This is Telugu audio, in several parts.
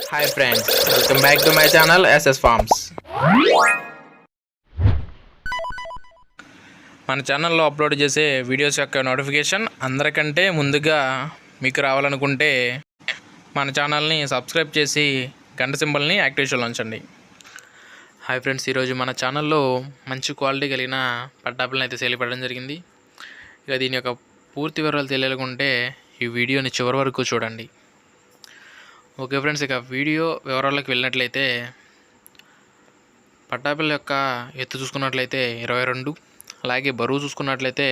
Hi friends, welcome back to my channel SS Farms. మన ఛానల్లో అప్లోడ్ చేసే వీడియోస్ యొక్క నోటిఫికేషన్ అందరికంటే ముందుగా మీకు రావాలనుకుంటే మన ఛానల్ని సబ్స్క్రైబ్ చేసి గంట సింబల్ని యాక్టివేషన్లో ఉంచండి. హాయ్ ఫ్రెండ్స్, ఈరోజు మన ఛానల్లో మంచి క్వాలిటీ కలిగిన పట్టాపిల్లని అయితే సేల్ పెట్టడం జరిగింది. ఇక దీని యొక్క పూర్తి వివరాలు తెలియాలనుకుంటే ఈ వీడియోని చివరి వరకు చూడండి. ఓకే ఫ్రెండ్స్, ఇక వీడియో వివరాల్లోకి వెళ్ళినట్లయితే పట్టాపిల్ల యొక్క ఎత్తు చూసుకున్నట్లయితే 22, అలాగే బరువు చూసుకున్నట్లయితే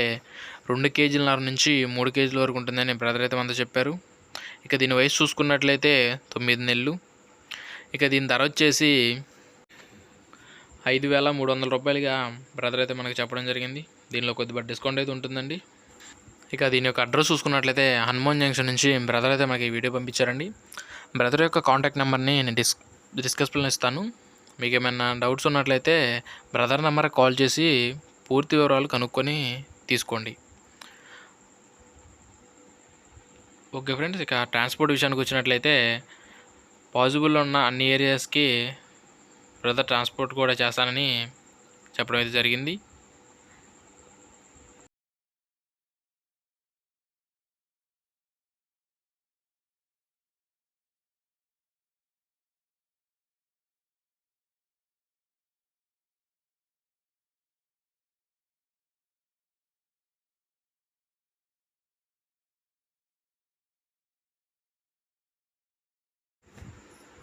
2 కేజీలన్నర నుంచి 3 కేజీల వరకు ఉంటుందని బ్రదర్ అయితే మనతో చెప్పారు. ఇక దీని వయసు చూసుకున్నట్లయితే 9 నెలలు. ఇక దీని ధర వచ్చేసి 5,300 రూపాయలుగా బ్రదర్ అయితే మనకు చెప్పడం జరిగింది. దీనిలో కొద్దిగా డిస్కౌంట్ అయితే ఉంటుందండి. ఇక దీని యొక్క అడ్రస్ చూసుకున్నట్లయితే హనుమాన్ జంక్షన్ నుంచి బ్రదర్ అయితే మనకి వీడియో పంపించారండి. బ్రదర్ యొక్క కాంటాక్ట్ నెంబర్ని నేను డిస్కస్లో ఇస్తాను. మీకు ఏమైనా డౌట్స్ ఉన్నట్లయితే బ్రదర్ నెంబర్ కాల్ చేసి పూర్తి వివరాలు కనుక్కొని తీసుకోండి. ఓకే ఫ్రెండ్స్, ఇక ట్రాన్స్పోర్ట్ విషయానికి వచ్చినట్లయితే పాసిబుల్ ఉన్న అన్ని ఏరియాస్కి బ్రదర్ ట్రాన్స్పోర్ట్ కూడా చేస్తానని చెప్పడం అయితే జరిగింది.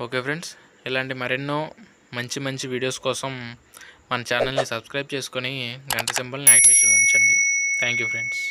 ఓకే ఫ్రెండ్స్, ఇలాంటి మరెన్నో మంచి వీడియోస్ కోసం మన ఛానల్ని సబ్స్క్రైబ్ చేసుకొని గంట సింబల్ని యాక్టివేషన్లో ఉంచండి. Thank you friends.